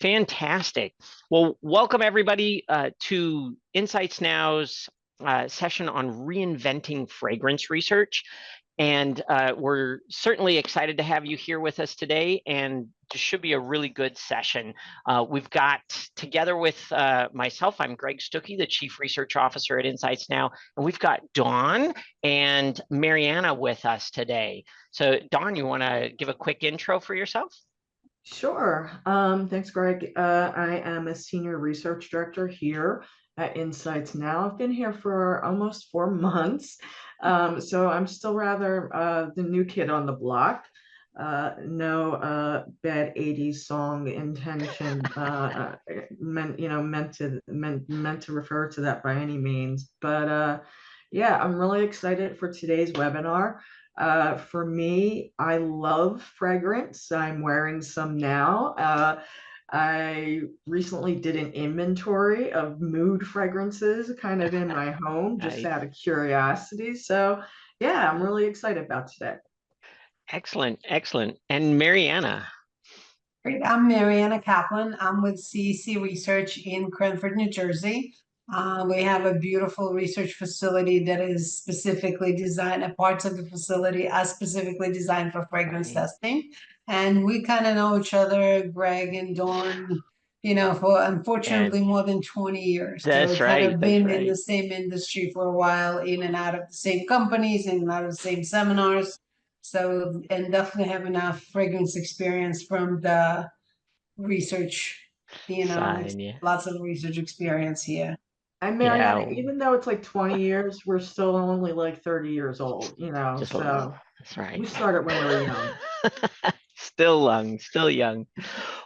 Fantastic. Well, welcome everybody to Insights Now's session on reinventing fragrance research. And we're certainly excited to have you here with us today. And this should be a really good session. We've got, together with myself, I'm Greg Stucky, the Chief Research Officer at Insights Now. And we've got Dawn and Maryana with us today. So Dawn, you want to give a quick intro for yourself? Sure. Thanks, Greg. I am a senior research director here at Insights Now. I've been here for almost 4 months, so I'm still rather the new kid on the block. No bad 80s song intention meant to refer to that by any means. But yeah, I'm really excited for today's webinar. For me, I love fragrance. I'm wearing some now. I recently did an inventory of mood fragrances kind of in my home, just Nice. out of curiosity. So yeah, I'm really excited about today. Excellent, excellent. And Maryana. Great. I'm Maryana Kaplan. I'm with CEC Research in Cranford, New Jersey. We have a beautiful research facility that is specifically designed, parts of the facility are specifically designed for fragrance Right. testing. And we kind of know each other, Greg and Dawn, for unfortunately And more than 20 years. So that's we've kind right, of that's been in right. the same industry for a while, in and out of the same companies, in and out of the same seminars. So, and definitely have enough fragrance experience from the research, Sign, yeah. lots of research experience here. And Mariana, Yeah, even though it's like 20 years, we're still only like 30 years old, just a little. so That's right. we started when we were young. Still young, still young.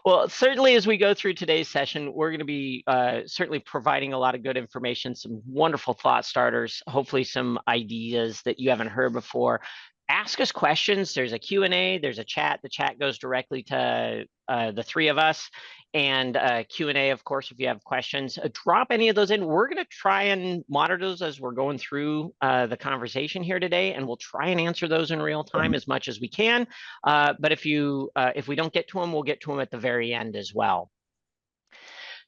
Well, certainly as we go through today's session, we're going to be certainly providing a lot of good information, some wonderful thought starters, hopefully some ideas that you haven't heard before. Ask us questions. There's a Q&A, there's a chat. The chat goes directly to the three of us. And Q&A, of course, if you have questions, drop any of those in. We're going to try and monitor those as we're going through the conversation here today, and we'll try and answer those in real time as much as we can. But if we don't get to them, we'll get to them at the very end as well.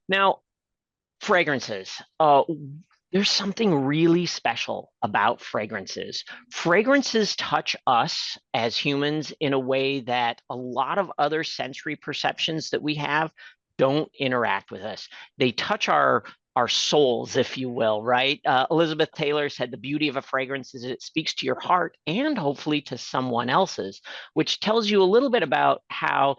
Now, fragrances. There's something really special about fragrances. Fragrances touch us as humans in a way that a lot of other sensory perceptions that we have don't interact with us. They touch our souls, if you will, right? Elizabeth Taylor said the beauty of a fragrance is it speaks to your heart and hopefully to someone else's, which tells you a little bit about how,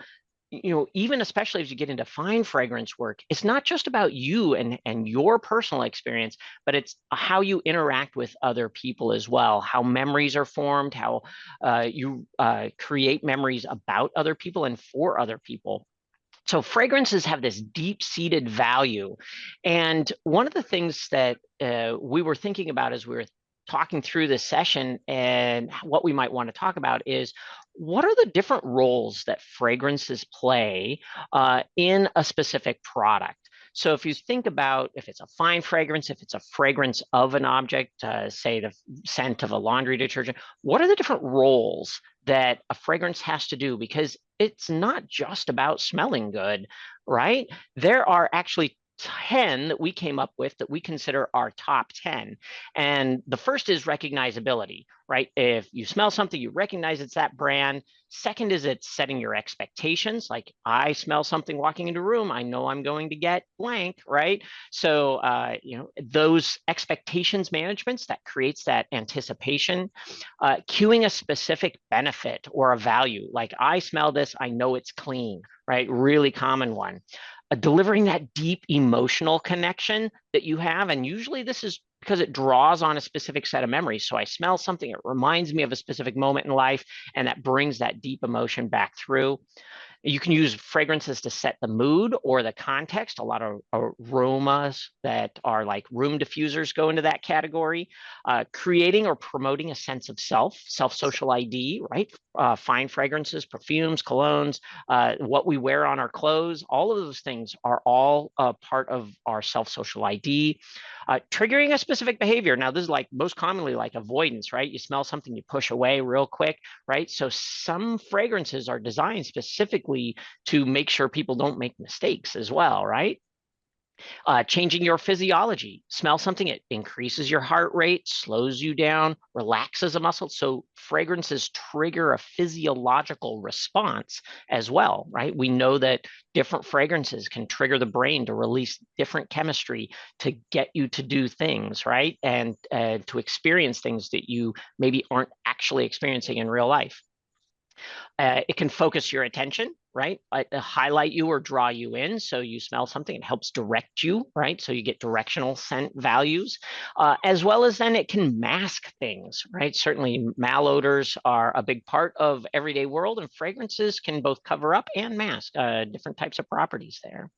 even especially as you get into fine fragrance work, it's not just about you and your personal experience, but it's how you interact with other people as well, how memories are formed, how you create memories about other people and for other people. So fragrances have this deep-seated value. And one of the things that we were thinking about as we were talking through this session and what we might want to talk about is what are the different roles that fragrances play in a specific product? So if you think about if it's a fine fragrance, if it's a fragrance of an object, say the scent of a laundry detergent, what are the different roles that a fragrance has to do? Because it's not just about smelling good, right? There are actually 10 that we came up with that we consider our top 10. And the first is recognizability, right? If you smell something, you recognize it's that brand. Second is it's setting your expectations. Like I smell something walking into a room, I know I'm going to get blank, right? So, those expectations managements that creates that anticipation, cueing a specific benefit or a value. Like I smell this, I know it's clean, right? Really common one. Delivering that deep emotional connection that you have. And usually this is because it draws on a specific set of memories. So I smell something, it reminds me of a specific moment in life, and that brings that deep emotion back through. You can use fragrances to set the mood or the context. A lot of aromas that are like room diffusers go into that category. Creating or promoting a sense of self-social ID, right? Fine fragrances, perfumes, colognes, what we wear on our clothes, all of those things are all part of our self-social ID. Triggering a specific behavior. Now, this is like most commonly like avoidance, right? You smell something, you push away real quick, right? So some fragrances are designed specifically specifically to make sure people don't make mistakes as well, right? Changing your physiology. Smell something, it increases your heart rate, slows you down, relaxes a muscle. So fragrances trigger a physiological response as well, right? We know that different fragrances can trigger the brain to release different chemistry to get you to do things, right? And to experience things that you maybe aren't actually experiencing in real life. It can focus your attention, right? Highlight you or draw you in. So you smell something, it helps direct you, right? So you get directional scent values, as well as then it can mask things, right? Certainly malodors are a big part of everyday world, and fragrances can both cover up and mask different types of properties there.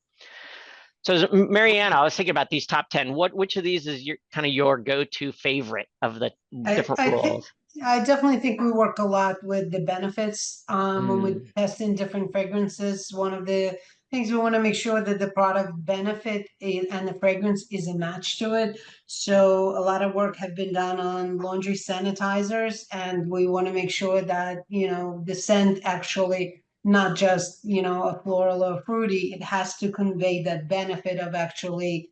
So Maryana, I was thinking about these top 10. Which of these is your kind of your go-to favorite of the different I think roles? I definitely think we work a lot with the benefits when we Mm. test in different fragrances. One of the things we want to make sure that the product benefit and the fragrance is a match to it. So a lot of work have been done on laundry sanitizers, and we want to make sure that, you know, the scent actually not just, you know, a floral or fruity, it has to convey that benefit of actually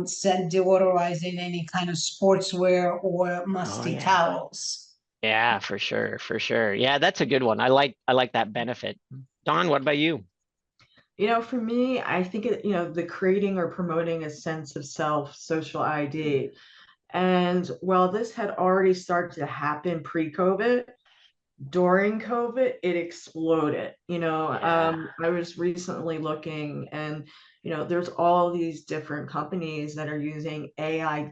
scent deodorizing any kind of sportswear or Oh musty yeah. towels. Yeah, for sure, for sure. Yeah, that's a good one. I like that benefit. Don, what about you? For me, I think the creating or promoting a sense of self, social ID. And while this had already started to happen pre-COVID, during COVID, it exploded. Yeah. I was recently looking, and there's all these different companies that are using AI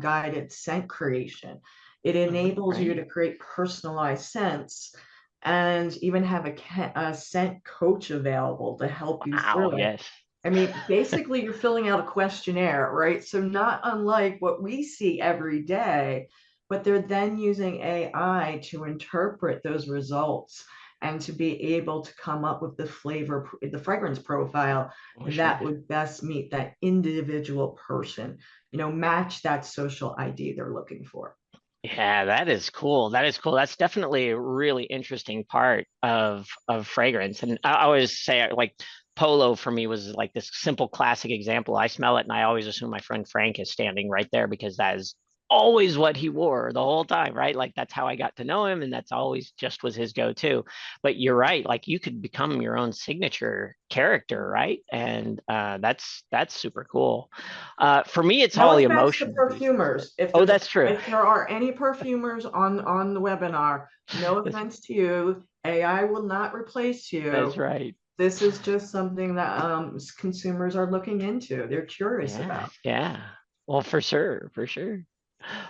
guided scent creation. It Oh, enables you right. to create personalized scents and even have a scent coach available to help you Wow, through it. yes. I mean, basically, you're filling out a questionnaire, right? So, not unlike what we see every day, but they're then using AI to interpret those results and to be able to come up with the fragrance profile Oh, that sure. would best meet that individual person, match that social ID they're looking for. Yeah, that is cool. That is cool. That's definitely a really interesting part of fragrance. And I always say like polo for me was like this simple classic example. I smell it and I always assume my friend Frank is standing right there because that is always what he wore the whole time, right? Like that's how I got to know him and that's always just was his go-to. But you're right, like you could become your own signature character, right? And that's super cool. For me, it's No all the offense to emotional pieces of it. perfumers. Oh, that's true. If there are any perfumers on the webinar, no That's offense to you. AI will not replace that's you. right. This is just something that consumers are looking into. They're curious Yeah, about. yeah. Well, for sure, for sure.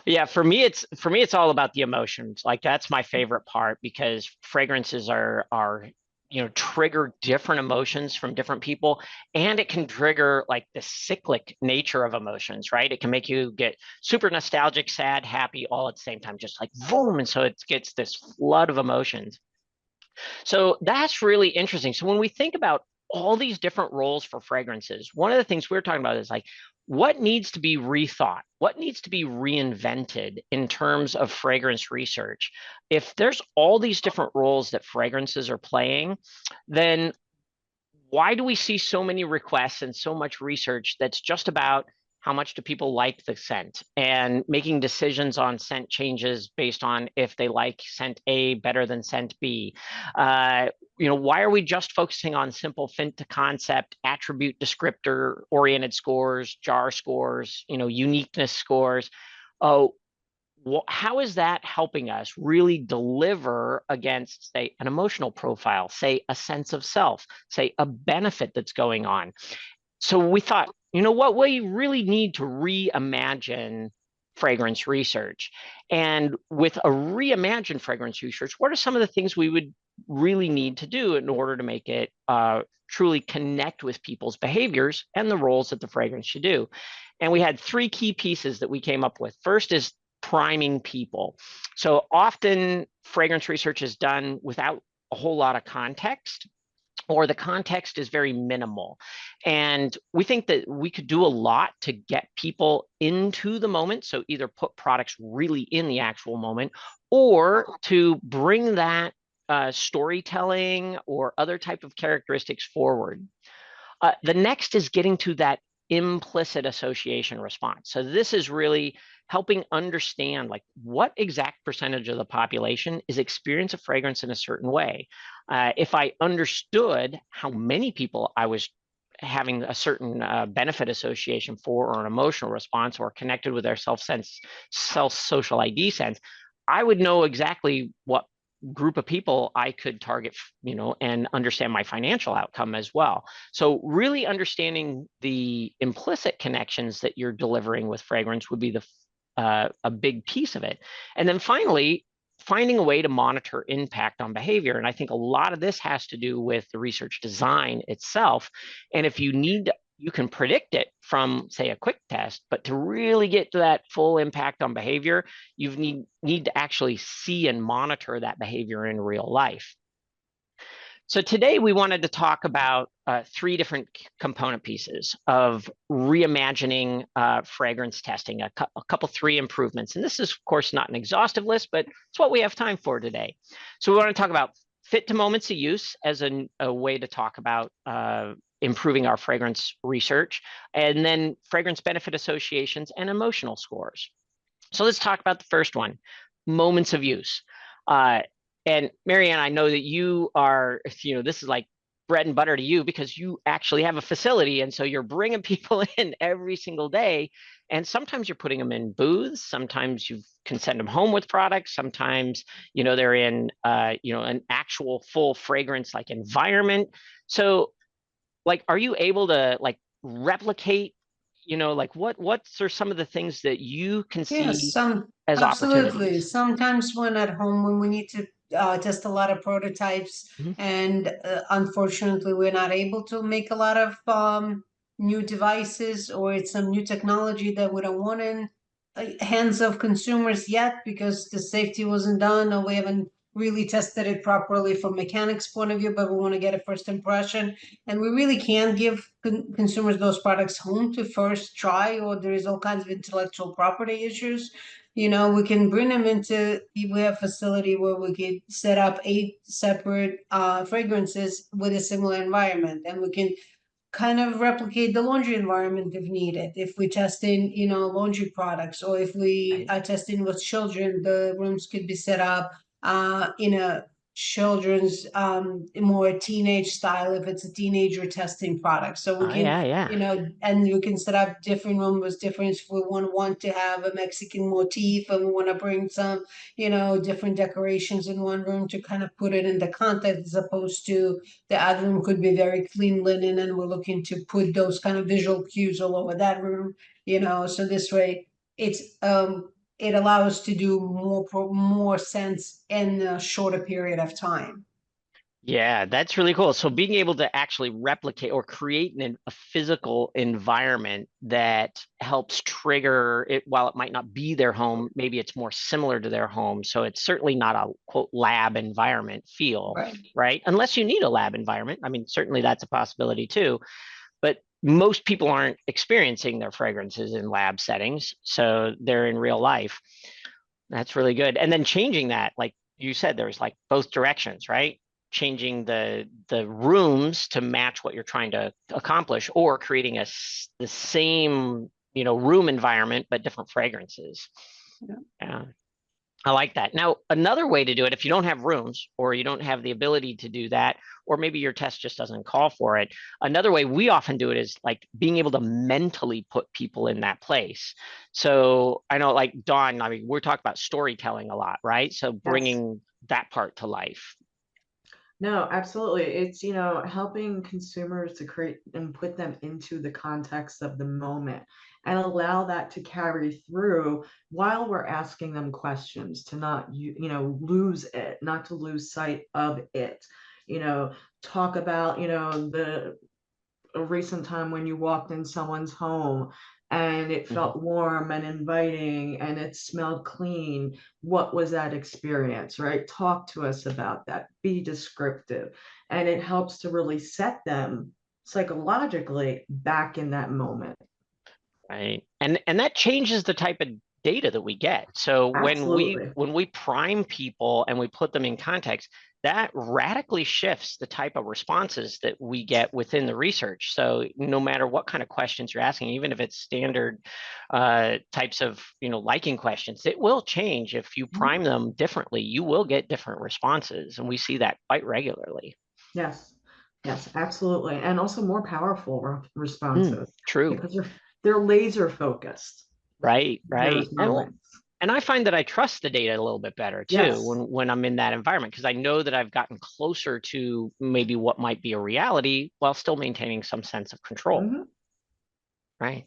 Yeah, for me it's all about the emotions. Like that's my favorite part because fragrances are trigger different emotions from different people, and it can trigger like the cyclic nature of emotions, right? It can make you get super nostalgic, sad, happy all at the same time, just like boom, and so it gets this flood of emotions. So that's really interesting. So when we think about all these different roles for fragrances, one of the things we're talking about is like what needs to be rethought, what needs to be reinvented in terms of fragrance research. If there's all these different roles that fragrances are playing, then why do we see so many requests and so much research that's just about how much do people like the scent and making decisions on scent changes based on if they like scent A better than scent B? Uh, why are we just focusing on simple fin to concept, attribute descriptor oriented scores, jar scores, uniqueness scores? Oh, how is that helping us really deliver against, say, an emotional profile, say, a sense of self, say, a benefit that's going on? So we thought, you know what, we really need to reimagine fragrance research. And with a reimagined fragrance research, what are some of the things we would really need to do in order to make it truly connect with people's behaviors and the roles that the fragrance should do? And we had three key pieces that we came up with. First is priming people. So often fragrance research is done without a whole lot of context, or the context is very minimal. And we think that we could do a lot to get people into the moment. So either put products really in the actual moment or to bring that storytelling or other type of characteristics forward. The next is getting to that implicit association response. So this is really helping understand like what exact percentage of the population is experience a fragrance in a certain way. If I understood how many people I was having a certain benefit association for, or an emotional response, or connected with their self social ID sense, I would know exactly what group of people I could target, and understand my financial outcome as well. So really understanding the implicit connections that you're delivering with fragrance would be a big piece of it. And then finally, finding a way to monitor impact on behavior. And I think a lot of this has to do with the research design itself. And if you need, you can predict it from, say, a quick test, but to really get to that full impact on behavior, you need to actually see and monitor that behavior in real life. So today we wanted to talk about three different component pieces of reimagining fragrance testing, a couple three improvements. And this is, of course, not an exhaustive list, but it's what we have time for today. So we want to talk about fit to moments of use as a way to talk about improving our fragrance research, and then fragrance benefit associations and emotional scores. So let's talk about the first one, moments of use. And Maryana, I know that you are, this is like bread and butter to you because you actually have a facility. And so you're bringing people in every single day. And sometimes you're putting them in booths. Sometimes you can send them home with products. Sometimes, they're in, an actual full fragrance like environment. So like, are you able to like replicate, like what are some of the things that you can Yes, see as absolutely. opportunities? Sometimes when at home, when we need to test a lot of prototypes, Mhm. and unfortunately, we're not able to make a lot of new devices, or it's some new technology that we don't want in hands of consumers yet because the safety wasn't done, or we haven't really tested it properly from mechanics point of view, but we want to get a first impression. And we really can't give consumers those products home to first try, or there is all kinds of intellectual property issues. We can bring them into, we have a facility where we could set up 8 separate fragrances with a similar environment, and we can kind of replicate the laundry environment if needed. If we test in, laundry products, or if we Right. are testing with children, the rooms could be set up in a children's more teenage style if it's a teenager testing product. So we Oh, can, yeah, yeah. and you can set up different rooms with different, if we want to have a Mexican motif and we want to bring some, different decorations in one room to kind of put it in the context, as opposed to the other room could be very clean linen, and we're looking to put those kind of visual cues all over that room, so this way it allows to do more sense in a shorter period of time. Yeah, that's really cool. So being able to actually replicate or create a physical environment that helps trigger it, while it might not be their home, maybe it's more similar to their home. So it's certainly not a quote lab environment feel, Right. right? Unless you need a lab environment. I mean, certainly that's a possibility too. But most people aren't experiencing their fragrances in lab settings. So they're in real life. That's really good. And then changing that, like you said, there's like both directions, right? Changing the rooms to match what you're trying to accomplish, or creating the same, room environment, but different fragrances. Yeah. Yeah. I like that. Now, another way to do it, if you don't have rooms or you don't have the ability to do that, or maybe your test just doesn't call for it, another way we often do it is like being able to mentally put people in that place. So I know, like Dawn, I mean, we're talking about storytelling a lot, right? So Yes. bringing that part to life. No, absolutely. It's, helping consumers to create and put them into the context of the moment and allow that to carry through while we're asking them questions, to not, lose it, not to lose sight of it. You know, talk about, the a recent time when you walked in someone's home and it Mhm. felt warm and inviting and it smelled clean. What was that experience, right? Talk to us about that. Be descriptive. And it helps to really set them psychologically back in that moment. Right. And that changes the type of data that we get. So when we Absolutely. when we prime people and we put them in context, that radically shifts the type of responses that we get within the research. So no matter what kind of questions you're asking, even if it's standard types of liking questions, it will change. If you prime them differently, you will get different responses, and we see that quite regularly. Yes, yes, absolutely. And also more powerful responses True. because they're laser focused. Right. Those moments. And I find that I trust the data a little bit better too Yes. when I'm in that environment, because I know that I've gotten closer to maybe what might be a reality while still maintaining some sense of control. Right.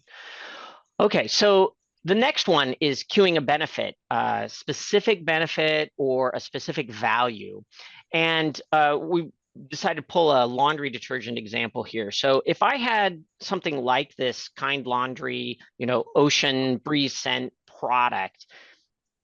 Okay, so the next one is queuing a benefit, a specific benefit or a specific value. And we decided to pull a laundry detergent example here. So if I had something like this Kind Laundry, ocean breeze scent product,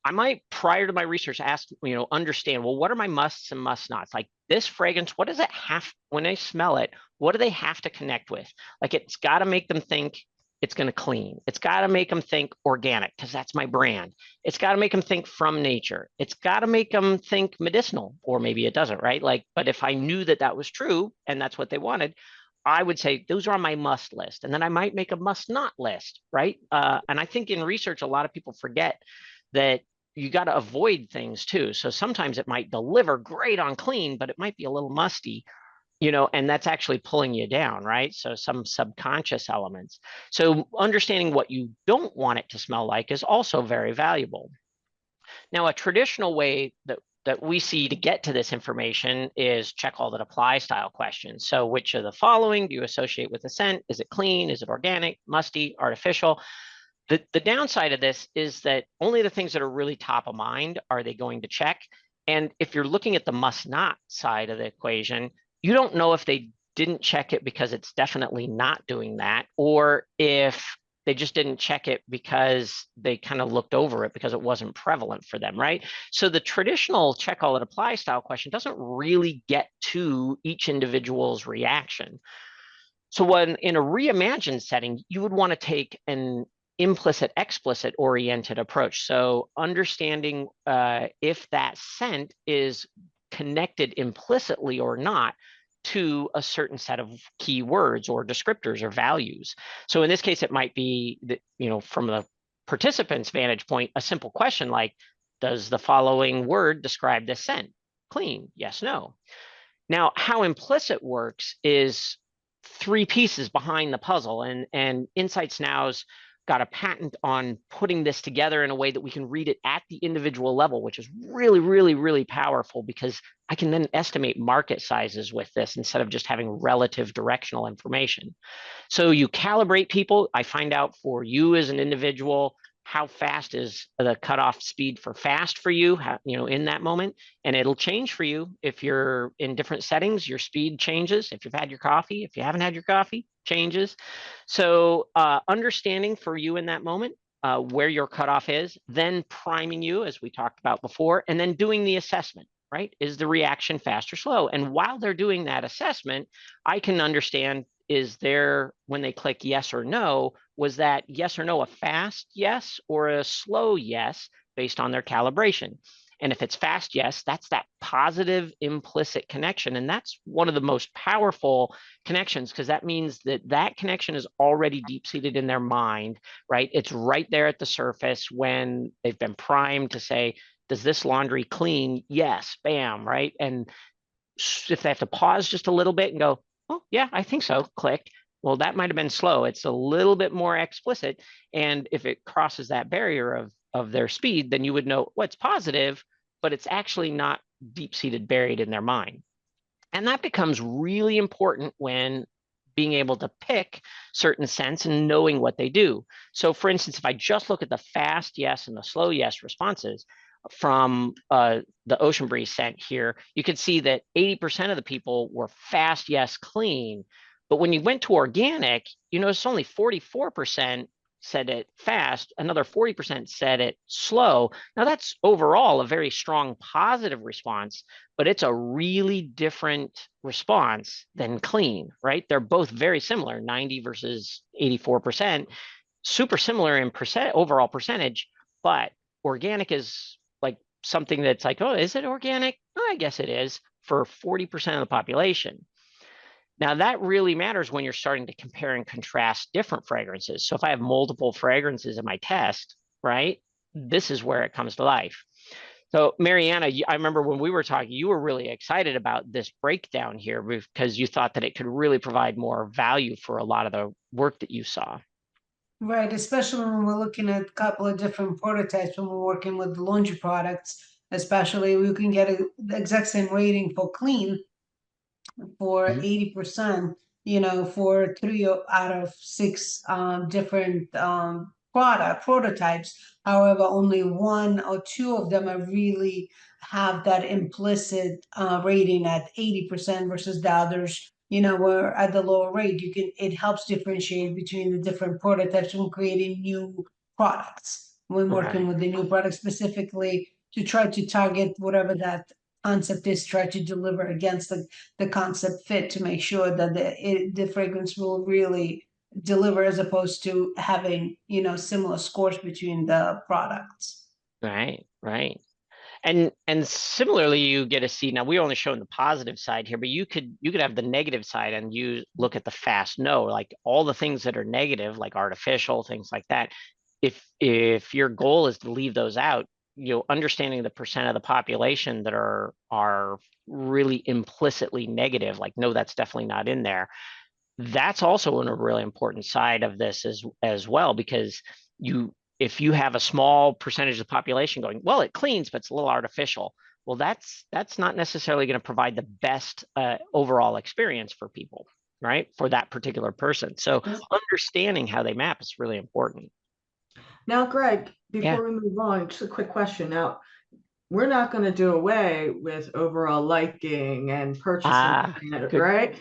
I might, prior to my research, ask, understand, well, what are my musts and must nots? Like this fragrance, what does it have, when they smell it, what do they have to connect with? Like it's got to make them think it's going to clean. It's got to make them think organic because that's my brand. It's got to make them think from nature. It's got to make them think medicinal, or maybe it doesn't, right? Like, but if I knew that that was true and that's what they wanted, I would say those are on my must list. And then I might make a must not list, right? And I think in research, a lot of people forget that you got to avoid things too. So sometimes it might deliver great on clean, but it might be a little musty, and that's actually pulling you down, right? So some subconscious elements. So understanding what you don't want it to smell like is also very valuable. Now, a traditional way that we see to get to this information is check all that apply style questions. So which of the following do you associate with the scent? Is it clean? Is it organic, musty, artificial? The downside of this is that only the things that are really top of mind are they going to check. And if you're looking at the must not side of the equation, you don't know if they didn't check it because it's definitely not doing that, or if they just didn't check it because they kind of looked over it because it wasn't prevalent for them, right? So the traditional check all that apply style question doesn't really get to each individual's reaction. So when in a reimagined setting, you would want to take an implicit, explicit oriented approach. So understanding if that scent is connected implicitly or not to a certain set of keywords or descriptors or values. So in this case, it might be that, from the participant's vantage point, a simple question like, does the following word describe this scent? Clean, yes, no. Now, how implicit works is three pieces behind the puzzle, and Insights Now's got a patent on putting this together in a way that we can read it at the individual level, which is really, really, really powerful because I can then estimate market sizes with this instead of just having relative directional information. So you calibrate people. I find out for you as an individual, how fast is the cutoff speed for fast for you, in that moment. And it'll change for you. If you're in different settings, your speed changes. If you've had your coffee, if you haven't had your coffee, changes. So understanding for you in that moment, where your cutoff is, then priming you, as we talked about before, and then doing the assessment, right? Is the reaction fast or slow? And while they're doing that assessment, I can understand, is there, when they click yes or no, was that yes or no a fast yes or a slow yes based on their calibration? And if it's fast yes, that's that positive implicit connection. And that's one of the most powerful connections, because that means that that connection is already deep-seated in their mind, right? It's right there at the surface when they've been primed to say, does this laundry clean? Yes, bam, right? And if they have to pause just a little bit and go, oh, yeah, I think so, click. Well, that might have been slow. It's a little bit more explicit. And if it crosses that barrier of their speed, then you would know, well, it's positive, but it's actually not deep-seated buried in their mind. And that becomes really important when being able to pick certain scents and knowing what they do. So for instance, if I just look at the fast yes and the slow yes responses from the ocean breeze scent here, you could see that 80% of the people were fast yes clean. But when you went to organic, it's only 44% said it fast, another 40% said it slow. Now that's overall a very strong positive response, but it's a really different response than clean, right? They're both very similar, 90 versus 84%, super similar in overall percentage, but organic is like something that's like, oh, is it organic? Oh, I guess it is. for 40% of the population. Now, that really matters when you're starting to compare and contrast different fragrances. So if I have multiple fragrances in my test, right, this is where it comes to life. So Maryana, I remember when we were talking, you were really excited about this breakdown here because you thought that it could really provide more value for a lot of the work that you saw. Right, especially when we're looking at a couple of different prototypes when we're working with the laundry products, especially we can get the exact same rating for clean for 80%, you know, for 3 out of 6 different prototypes. However, only 1 or 2 of them are really have that implicit rating at 80% versus the others, you know, where at the lower rate, it helps differentiate between the different prototypes when creating new products. When working with the new product specifically to try to target whatever that concept is, try to deliver against the concept fit to make sure that the fragrance will really deliver as opposed to having, you know, similar scores between the products. Right. And similarly, you get to see, now we're only showing the positive side here, but you could have the negative side and you look at the fast no, like all the things that are negative, like artificial, things like that. If your goal is to leave those out, you know, understanding the percent of the population that are really implicitly negative, like, no, that's definitely not in there. That's also a really important side of this as well, because if you have a small percentage of the population going, well, it cleans, but it's a little artificial. Well, that's not necessarily going to provide the best overall experience for people, right? For that particular person. So understanding how they map is really important. Now, Greg, before we move on, just a quick question. Now, we're not going to do away with overall liking and purchasing, right?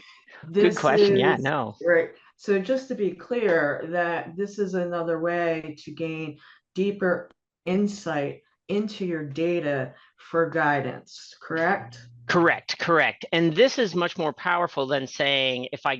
Good question. Yeah, no. Right. So just to be clear, that this is another way to gain deeper insight into your data for guidance, correct? Correct. And this is much more powerful than saying if I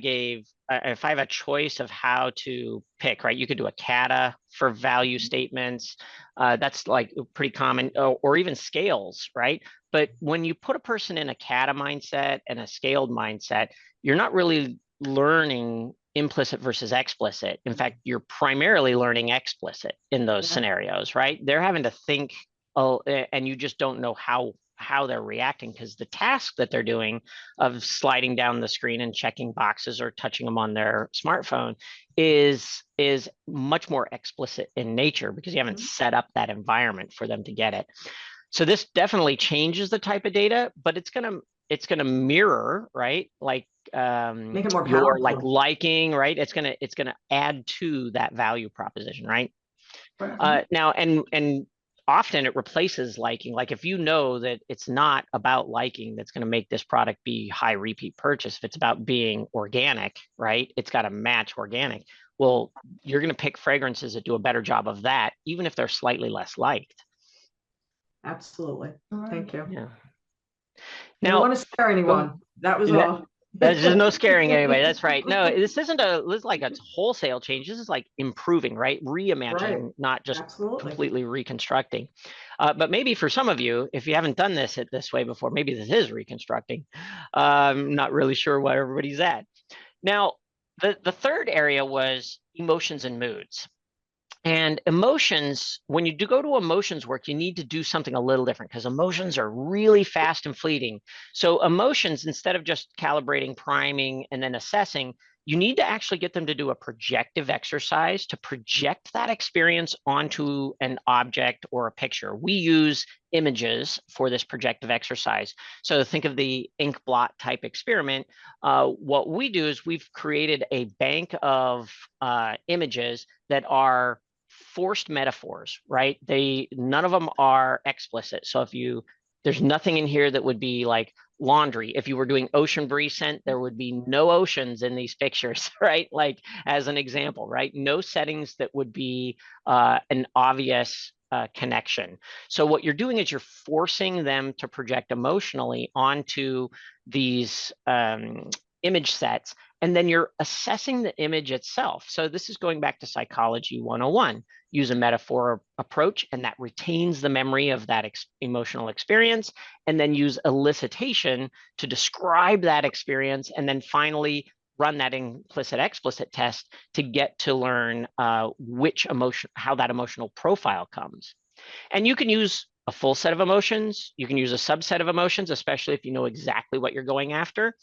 have a choice of how to pick, right? You could do a kata for value statements. That's like pretty common, or even scales, right? But when you put a person in a kata mindset and a scaled mindset, you're not really learning implicit versus explicit. In fact, you're primarily learning explicit in those scenarios, right? They're having to think, and you just don't know how they're reacting, because the task that they're doing of sliding down the screen and checking boxes or touching them on their smartphone is much more explicit in nature, because you haven't set up that environment for them to get it. So this definitely changes the type of data, but it's gonna mirror, right? Like make it more powerful. your liking, right? It's gonna add to that value proposition, right? Now, and often it replaces liking. Like if you know that it's not about liking that's going to make this product be high repeat purchase, if it's about being organic, right? It's got to match organic. Well, you're going to pick fragrances that do a better job of that, even if they're slightly less liked. Absolutely. Thank you. Yeah. Now, don't want to scare anyone. That was all. There's just no scaring anybody. That's right. No, this is like a wholesale change. This is like improving, right? Reimagining, not just completely reconstructing. But maybe for some of you, if you haven't done this way before, maybe this is reconstructing. I'm not really sure where everybody's at. Now, the third area was emotions and moods. And emotions, when you do go to emotions work, you need to do something a little different, because emotions are really fast and fleeting. So emotions, instead of just calibrating, priming, and then assessing, you need to actually get them to do a projective exercise to project that experience onto an object or a picture. We use images for this projective exercise. So think of the ink blot type experiment. What we do is we've created a bank of images that are forced metaphors, right? None of them are explicit. So there's nothing in here that would be like laundry. If you were doing ocean breeze scent, there would be no oceans in these pictures, right? Like as an example, right? No settings that would be an obvious connection. So what you're doing is you're forcing them to project emotionally onto these image sets, and then you're assessing the image itself. So this is going back to Psychology 101. Use a metaphor approach, and that retains the memory of that emotional experience, and then use elicitation to describe that experience, and then finally run that implicit explicit test to get to learn which emotion, how that emotional profile comes. And you can use a full set of emotions. You can use a subset of emotions, especially if you know exactly what you're going after.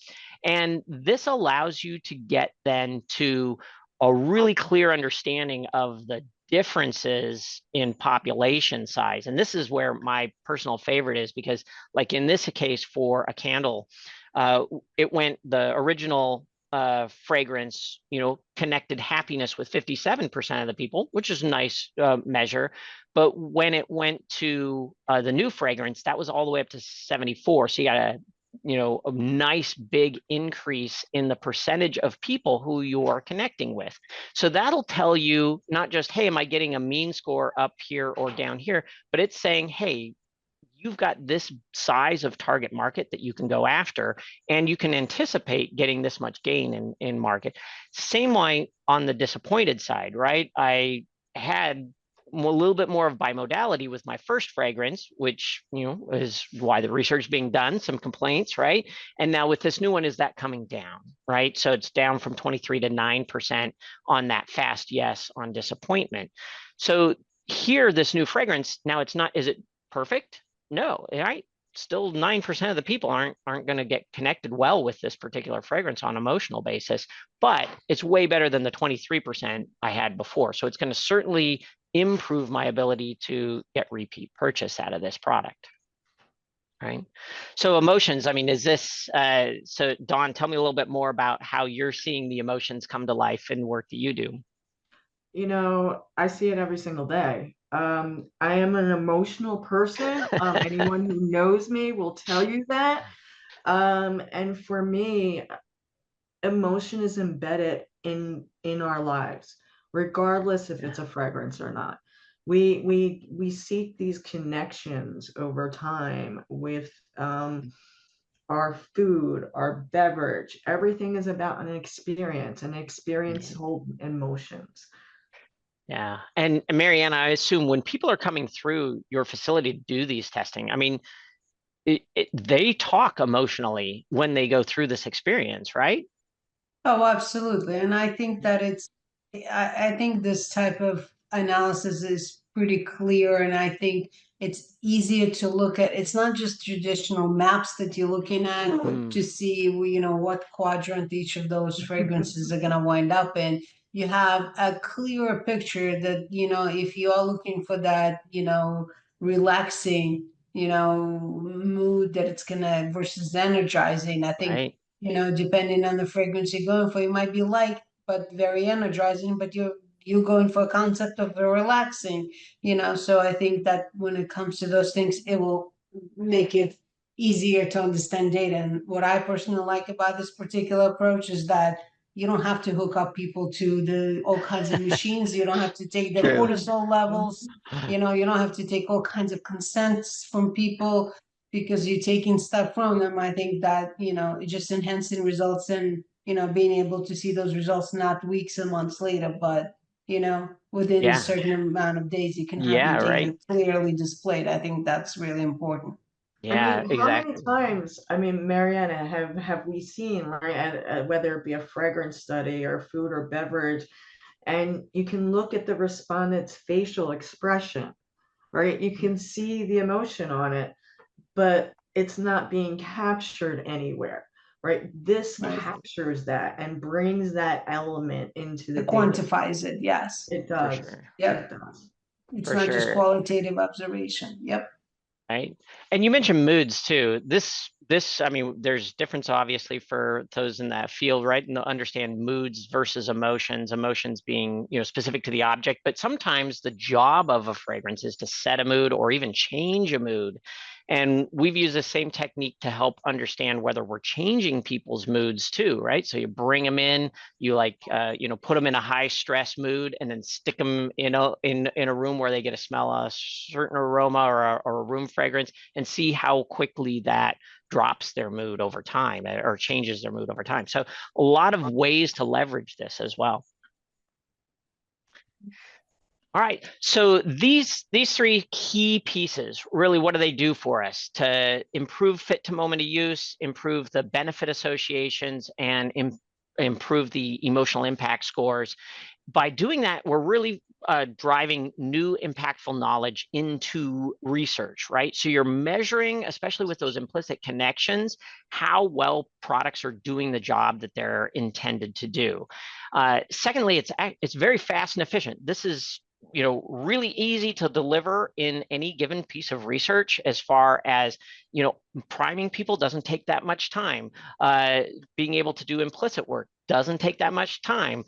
And this allows you to get then to a really clear understanding of the differences in population size. And this is where my personal favorite is, because like in this case for a candle, it went the original fragrance, connected happiness with 57% of the people, which is a nice measure. But when it went to the new fragrance, that was all the way up to 74. So you got a nice big increase in the percentage of people who you are connecting with. So that'll tell you not just, hey, am I getting a mean score up here or down here, but it's saying, hey, you've got this size of target market that you can go after, and you can anticipate getting this much gain in market. Same way on the disappointed side, right? I had a little bit more of bimodality with my first fragrance, which is why the research is being done, some complaints, right? And now with this new one, is that coming down, right? So it's down from 23 to 9% on that fast yes on disappointment. So here, this new fragrance, now it's not, is it perfect? No, right? Still 9% of the people aren't going to get connected well with this particular fragrance on an emotional basis, but it's way better than the 23% I had before. So it's going to certainly improve my ability to get repeat purchase out of this product. Right. So emotions, I mean, is this, so Dawn, tell me a little bit more about how you're seeing the emotions come to life in work that you do. I see it every single day. I am an emotional person. Anyone who knows me will tell you that. And for me, emotion is embedded in our lives, regardless if it's a fragrance or not. We seek these connections over time with our food, our beverage. Everything is about an experience, and experience hold emotions. Yeah. And Maryana, I assume when people are coming through your facility to do these testing, I mean, they talk emotionally when they go through this experience, right? Oh, absolutely. And I think that I think this type of analysis is pretty clear. And I think it's easier to look at. It's not just traditional maps that you're looking at to see, what quadrant each of those fragrances are going to wind up in. You have a clearer picture that, if you are looking for that, relaxing, mood that it's going to versus energizing. I think Right. depending on the fragrance you're going for, it might be light but very energizing, but you're going for a concept of a relaxing, So I think that when it comes to those things, it will make it easier to understand data. And what I personally like about this particular approach is that you don't have to hook up people to the all kinds of machines. You don't have to take their True. cortisol levels. You don't have to take all kinds of consents from people because you're taking stuff from them. I think that, it just enhancing results and, being able to see those results not weeks and months later, but, within a Yeah. certain amount of days, you can have your Yeah, data right. clearly displayed. I think that's really important. Yeah, How many exactly. times, Mariana, have we seen, right, whether it be a fragrance study or food or beverage, and you can look at the respondent's facial expression, right? You can see the emotion on it, but it's not being captured anywhere, right? This Right. captures that and brings that element into the It data. quantifies it. Yes. It For does. sure. Yep. It does. It's For not just sure. qualitative observation. Yep. Right. And you mentioned moods too. This, I mean, there's difference obviously for those in that field, right? And to understand moods versus emotions being, specific to the object, but sometimes the job of a fragrance is to set a mood or even change a mood. And we've used the same technique to help understand whether we're changing people's moods too, right? So you bring them in, you like, put them in a high stress mood, and then stick them in a room where they get to smell a certain aroma or a room fragrance, and see how quickly that drops their mood over time or changes their mood over time. So a lot of ways to leverage this as well. All right, so these three key pieces, really, what do they do for us? To improve fit to moment of use, improve the benefit associations, and improve the emotional impact scores. By doing that, we're really driving new impactful knowledge into research, right? So you're measuring, especially with those implicit connections, how well products are doing the job that they're intended to do. Secondly, it's very fast and efficient. This is really easy to deliver in any given piece of research. As far as priming people doesn't take that much time. Being able to do implicit work doesn't take that much time.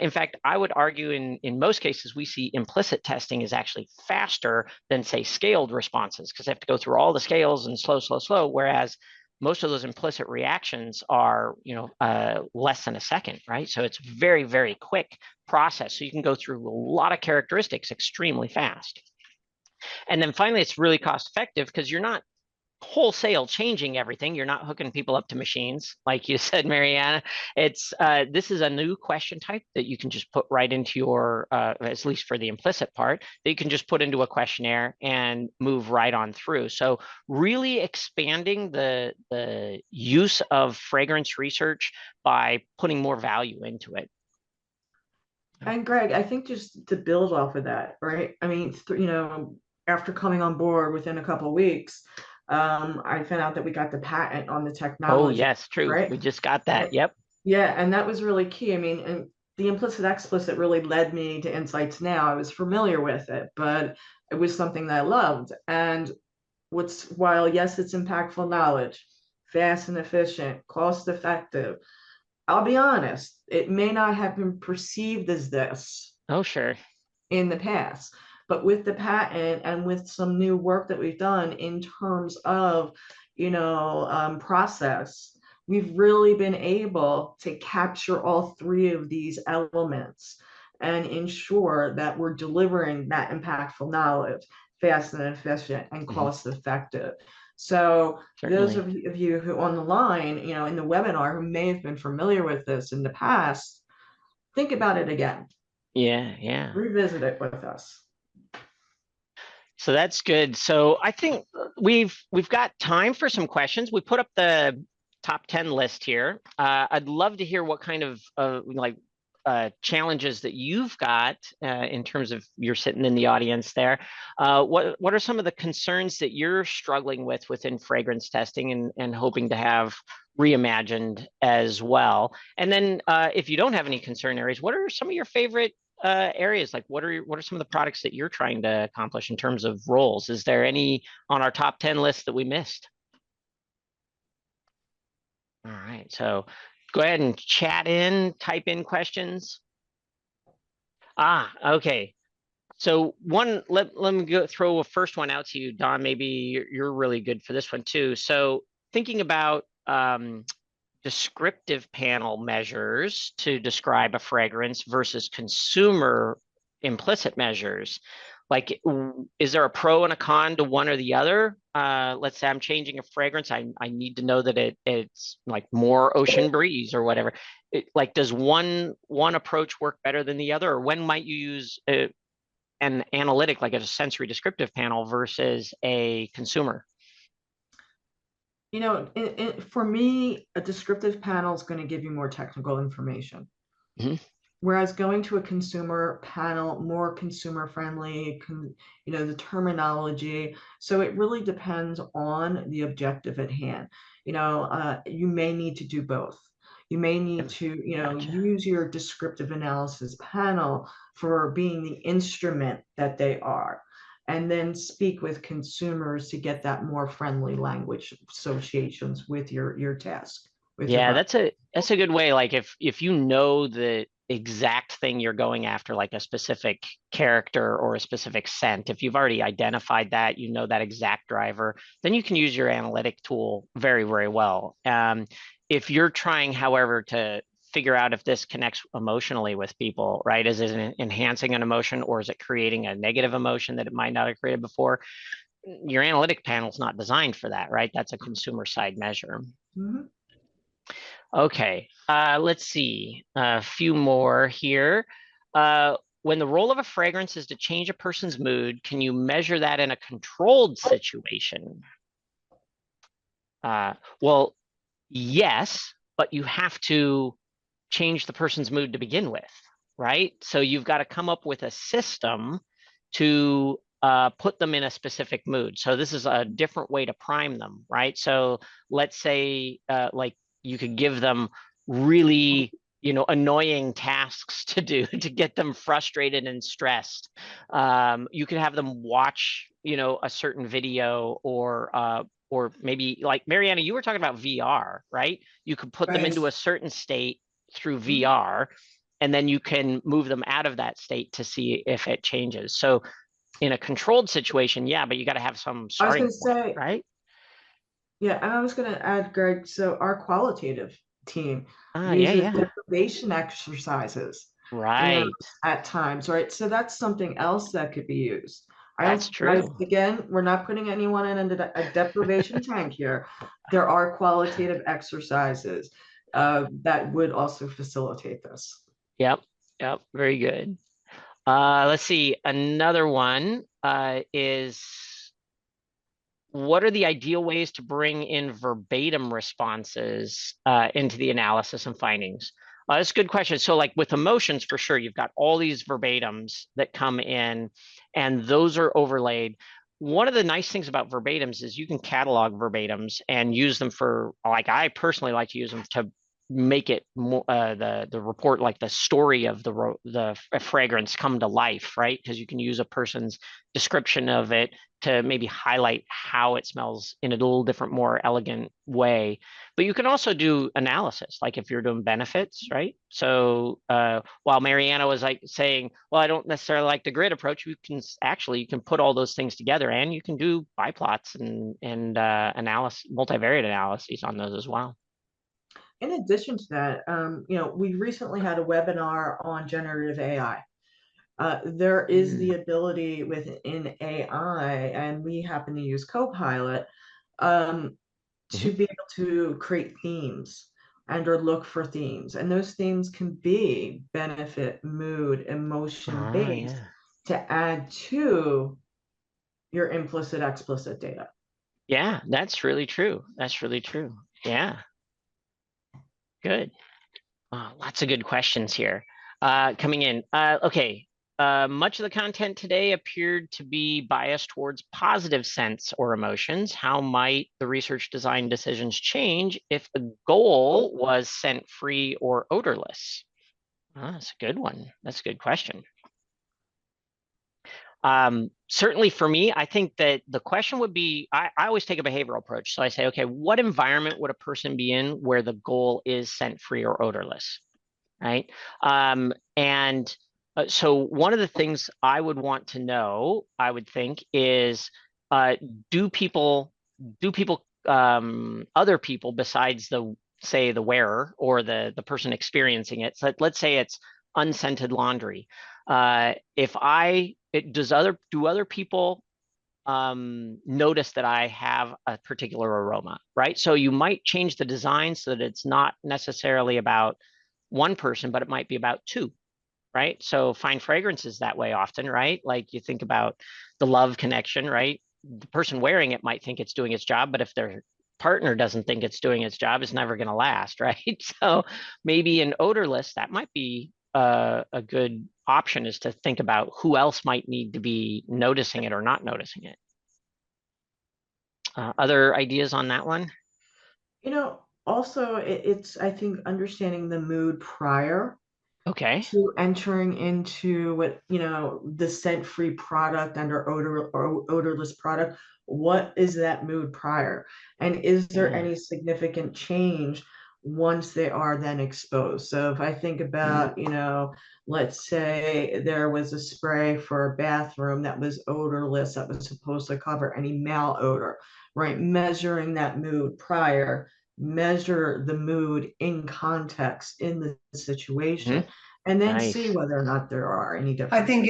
In fact, I would argue in most cases, we see implicit testing is actually faster than, say, scaled responses, because they have to go through all the scales and slow, whereas most of those implicit reactions are, less than a second, right? So it's very, very quick process. So you can go through a lot of characteristics extremely fast. And then finally, it's really cost effective because you're not wholesale changing everything. You're not hooking people up to machines, like you said, Maryana. It's this is a new question type that you can just put right into your, at least for the implicit part, that you can just put into a questionnaire and move right on through. So really expanding the use of fragrance research by putting more value into it. And Greg, I think just to build off of that, right? I mean, after coming on board within a couple of weeks, I found out that we got the patent on the technology. Oh, yes, true. Right? We just got that. Yep. Yeah, and that was really key. I mean, and the implicit explicit really led me to Insights Now. I was familiar with it, but it was something that I loved. And while yes, it's impactful knowledge, fast and efficient, cost effective, I'll be honest, it may not have been perceived as this. Oh, sure. In the past. But with the patent and with some new work that we've done in terms of, process, we've really been able to capture all three of these elements and ensure that we're delivering that impactful knowledge fast and efficient and cost effective. So Certainly. those of you who on the line, in the webinar, who may have been familiar with this in the past, think about it again. Yeah. Revisit it with us. So that's good. So I think we've got time for some questions. We put up the top 10 list here. I'd love to hear what kind of challenges that you've got in terms of, you're sitting in the audience there. What are some of the concerns that you're struggling with within fragrance testing and hoping to have reimagined as well? And then if you don't have any concern areas, what are some of your favorite areas? Like what are some of the products that you're trying to accomplish in terms of roles? Is there any on our top 10 list that we missed? All right, so go ahead and chat in, type in questions. Okay. So let me throw a first one out to you, Don. Maybe you're really good for this one too. So thinking about descriptive panel measures to describe a fragrance versus consumer implicit measures, like, is there a pro and a con to one or the other? Let's say I'm changing a fragrance. I need to know that it's like more ocean breeze or whatever. Like, does one approach work better than the other? Or when might you use an analytic, like a sensory descriptive panel, versus a consumer? For me, a descriptive panel is going to give you more technical information. Whereas going to a consumer panel, more consumer friendly, the terminology. So it really depends on the objective at hand. You may need to do both. You may need to, Gotcha. use your descriptive analysis panel for being the instrument that they are, and then speak with consumers to get that more friendly language associations with your task. Yeah, That's a good way. Like if you know the exact thing you're going after, like a specific character or a specific scent, if you've already identified that, you know that exact driver, then you can use your analytic tool very, very well. If you're trying, however, to figure out if this connects emotionally with people, right? Is it enhancing an emotion or is it creating a negative emotion that it might not have created before? Your analytic panel's not designed for that, right? That's a consumer side measure. Mhm. Okay, let's see. A few more here. When the role of a fragrance is to change a person's mood, can you measure that in a controlled situation? Well, yes, but you have to change the person's mood to begin with, right? So you've got to come up with a system to put them in a specific mood. So this is a different way to prime them, right? So let's say like you could give them really, annoying tasks to do to get them frustrated and stressed. You could have them watch, a certain video or maybe like Maryana, you were talking about VR, right? You could put them Right. into a certain state through Mhm. VR, and then you can move them out of that state to see if it changes. So in a controlled situation, yeah, but you got to have some I was starting going to point, say, right? yeah, and I was going to add, Greg, so our qualitative team Yeah, uses yeah. deprivation exercises, Right. at times, right? So that's something else that could be used. I That's don't, guys, true. again, we're not putting anyone in a deprivation tank here. There are qualitative exercises that would also facilitate this. Yep. Yep. Very good. Let's see. Another one is what are the ideal ways to bring in verbatim responses into the analysis and findings? That's a good question. So like with emotions, for sure, you've got all these verbatims that come in and those are overlaid. One of the nice things about verbatims is you can catalog verbatims and use them for, like I personally like to use them to make it more the report, like the story of the fragrance come to life, right? Because you can use a person's description of it to maybe highlight how it smells in a little different, more elegant way. But you can also do analysis, like if you're doing benefits, right? So while Maryana was like saying, well, I don't necessarily like the grid approach, you can put all those things together and you can do biplots and analysis, multivariate analyses on those as well. In addition to that, we recently had a webinar on generative AI. There is the ability within AI, and we happen to use Copilot, to Mhm. be able to create themes and or look for themes. And those themes can be benefit, mood, emotion based Yeah. to add to your implicit, explicit data. Yeah, that's really true. That's really true. Yeah, good. Lots of good questions here coming in. Okay. Much of the content today appeared to be biased towards positive scents or emotions. How might the research design decisions change if the goal was scent-free or odorless? That's a good one. That's a good question. Certainly for me, I think that the question would be, I always take a behavioral approach. So I say, okay, what environment would a person be in where the goal is scent-free or odorless? Right? And so one of the things I would want to know, I would think, is uh, do people, other people besides say the wearer or the person experiencing it. So let's say it's unscented laundry. If I, it does do other people notice that I have a particular aroma, right? So you might change the design so that it's not necessarily about one person, but it might be about two, right? So fine fragrance is that way often, right? Like you think about the love connection, right? The person wearing it might think it's doing its job, but if their partner doesn't think it's doing its job, it's never going to last, right? So maybe in odorless, that might be a good option, is to think about who else might need to be noticing it or not noticing it. Other ideas on that one? Also it's, I think, understanding the mood prior Okay. to entering into what, the scent-free product and or odorless product. What is that mood prior? And is there Yeah. any significant change once they are then exposed. So if I think about, let's say there was a spray for a bathroom that was odorless, that was supposed to cover any malodor, right? Measuring that mood prior, measure the mood in context in the situation, and then see Nice. whether or not there are any differences. I think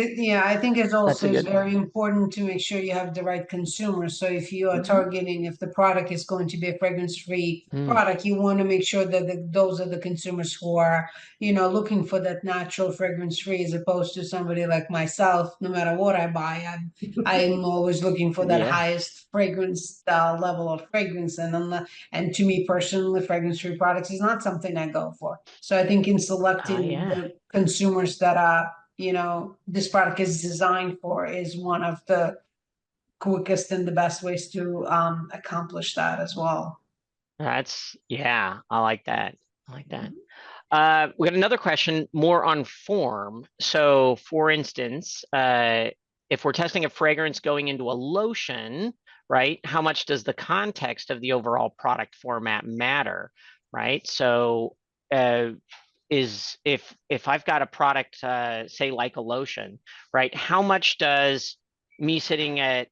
it's That's a also is good very important to make sure you have the right consumer. So if you are targeting, if the product is going to be a fragrance-free product, you want to make sure that those are the consumers who are, looking for that natural fragrance-free, as opposed to somebody like myself. No matter what I buy, I'm always looking for that Yeah. highest fragrance level of fragrance, and to me personally, fragrance-free products is not something I go for. So I think in selecting the consumers that are, this product is designed for is one of the quickest and the best ways to accomplish that as well. I like that. I like that. We got another question more on form. So for instance, if we're testing a fragrance going into a lotion, right, how much does the context of the overall product format matter, right? So if I've got a product, say like a lotion, right, how much does me sitting at,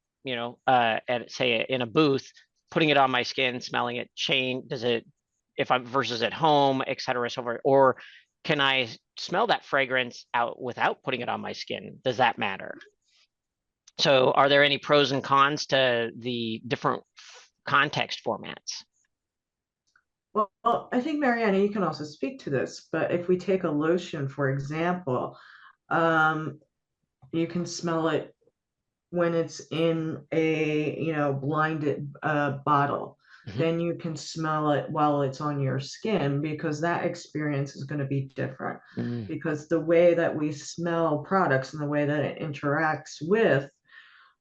at say in a booth, putting it on my skin, smelling it, does it, if I'm versus at home, et cetera, so forth, or can I smell that fragrance out without putting it on my skin? Does that matter? So are there any pros and cons to the different context formats? Well, I think, Maryana, you can also speak to this, but if we take a lotion, for example, you can smell it when it's in a, blinded bottle. Then you can smell it while it's on your skin, because that experience is going to be different. Because the way that we smell products and the way that it interacts with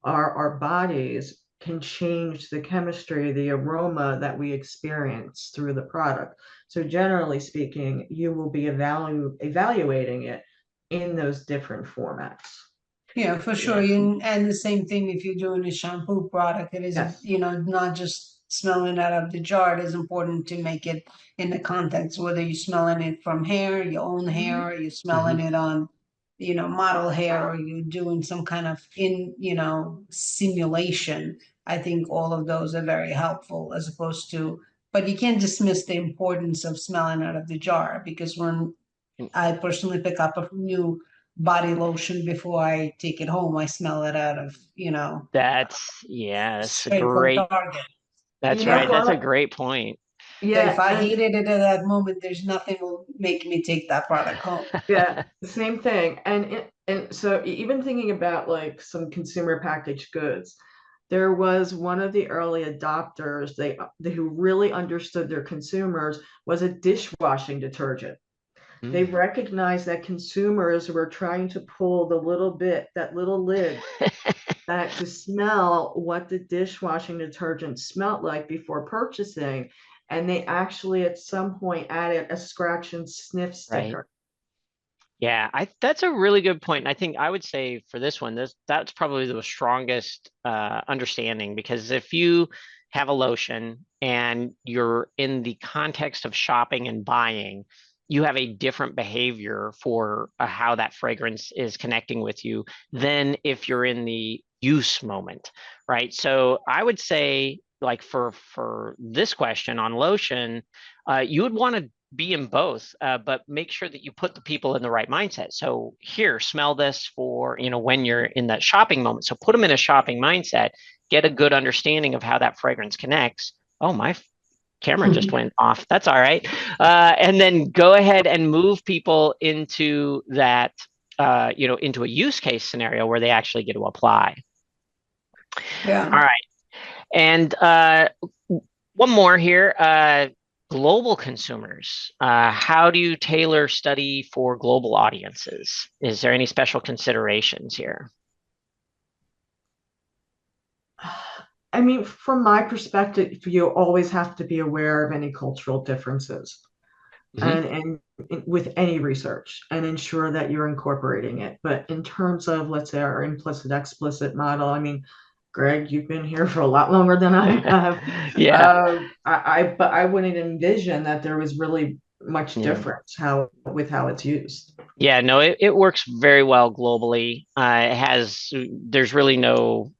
our bodies can change the chemistry, the aroma that we experience through the product. So generally speaking, you will be evaluating it in those different formats. Yeah, for sure. And the same thing if you're doing a shampoo product, it is, Yes. not just smelling out of the jar. It is important to make it in the context, whether you're smelling it from hair, your own hair, or you're smelling it on, model hair, or you're doing some kind of simulation. I think all of those are very helpful as opposed to, but you can't dismiss the importance of smelling out of the jar, because when I personally pick up a new body lotion before I take it home, I smell it out of, That's a straight from great, Target. that's You know right. That's a what? great point. So if Yeah, I and hated it at that moment, there's nothing will make me take that product home. yeah, same thing. And so even thinking about like some consumer packaged goods, there was one of the early adopters, they who really understood their consumers, was a dishwashing detergent. They recognized that consumers were trying to pull that little lid, that to smell what the dishwashing detergent smelled like before purchasing. And they actually at some point added a scratch and sniff Right. sticker. Yeah, that's a really good point. And I think I would say for this one, that's probably the strongest understanding, because if you have a lotion and you're in the context of shopping and buying, you have a different behavior for how that fragrance is connecting with you than if you're in the use moment, right? So I would say, like for this question on lotion, you would want to be in both, but make sure that you put the people in the right mindset. So here, smell this for, when you're in that shopping moment. So put them in a shopping mindset, get a good understanding of how that fragrance connects. Oh, my camera just went off. That's all right. And then go ahead and move people into that, into a use case scenario where they actually get to apply. Yeah. All right. And one more here. Global consumers. How do you tailor study for global audiences? Is there any special considerations here? I mean, from my perspective, you always have to be aware of any cultural differences and with any research, and ensure that you're incorporating it. But in terms of, let's say, our implicit explicit model, I mean, Greg, you've been here for a lot longer than I have. Yeah. But I wouldn't envision that there was really much difference with how it's used. Yeah, no, it works very well globally. There's really no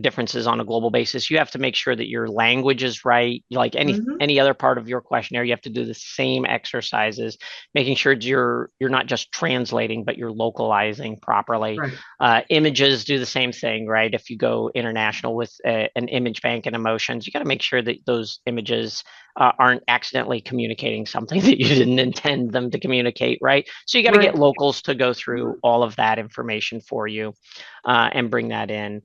differences on a global basis. You have to make sure that your language is right. Like any other part of your questionnaire, you have to do the same exercises, making sure you're not just translating, but you're localizing properly. Right. Images do the same thing, right? If you go international with an image bank and emotions, you got to make sure that those images aren't accidentally communicating something that you didn't intend them to communicate, right? So you got to get locals to go through all of that information for you and bring that in.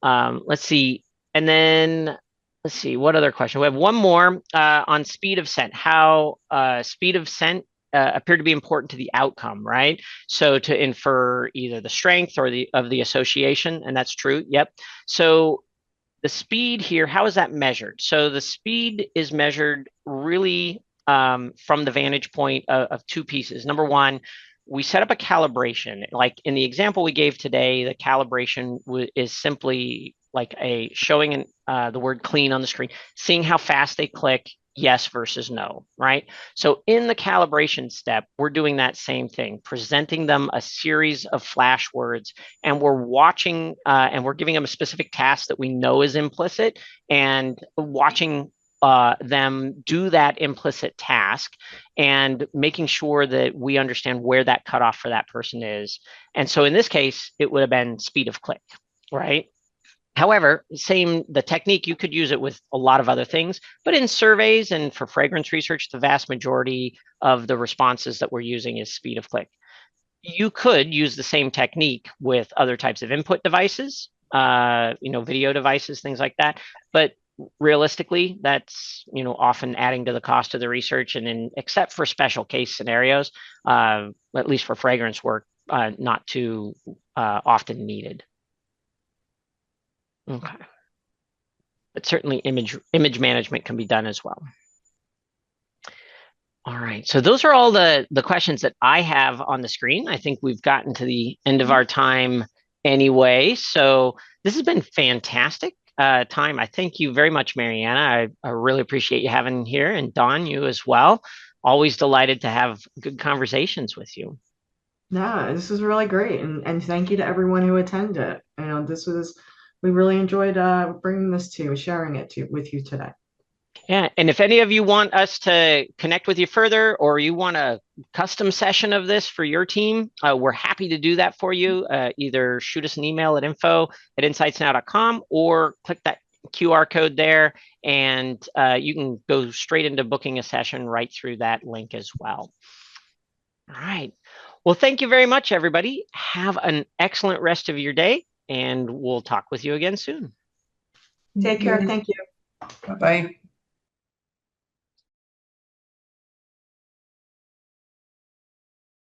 Let's see. And then let's see, what other question? We have one more on speed of scent. How speed of scent appear to be important to the outcome, right? So to infer either the strength or the association, and that's true. Yep. So the speed here, how is that measured? So the speed is measured really from the vantage point of two pieces. Number one, we set up a calibration. Like in the example we gave today, the calibration is simply like showing the word clean on the screen, seeing how fast they click, yes versus no, right? So in the calibration step, we're doing that same thing, presenting them a series of flash words, and we're watching and we're giving them a specific task that we know is implicit, and watching them do that implicit task and making sure that we understand where that cutoff for that person is. And so in this case, it would have been speed of click, right? However, the technique, you could use it with a lot of other things, but in surveys and for fragrance research, the vast majority of the responses that we're using is speed of click. You could use the same technique with other types of input devices, video devices, things like that. But realistically, that's, often adding to the cost of the research, and except for special case scenarios, at least for fragrance work, not too often needed. Okay. But certainly image management can be done as well. All right, so those are all the questions that I have on the screen. I think we've gotten to the end of our time anyway. So this has been fantastic time. I thank you very much, Maryana. I really appreciate you having here, and Dawn, you as well. Always delighted to have good conversations with you. No, this was really great, and thank you to everyone who attended. We really enjoyed bringing this to you, sharing it with you today. Yeah, and if any of you want us to connect with you further, or you want a custom session of this for your team, we're happy to do that for you. Either shoot us an email at info@insightsnow.com or click that QR code there, and you can go straight into booking a session right through that link as well. All right. Well, thank you very much, everybody. Have an excellent rest of your day, and we'll talk with you again soon. Take care. Thank you. Bye-bye.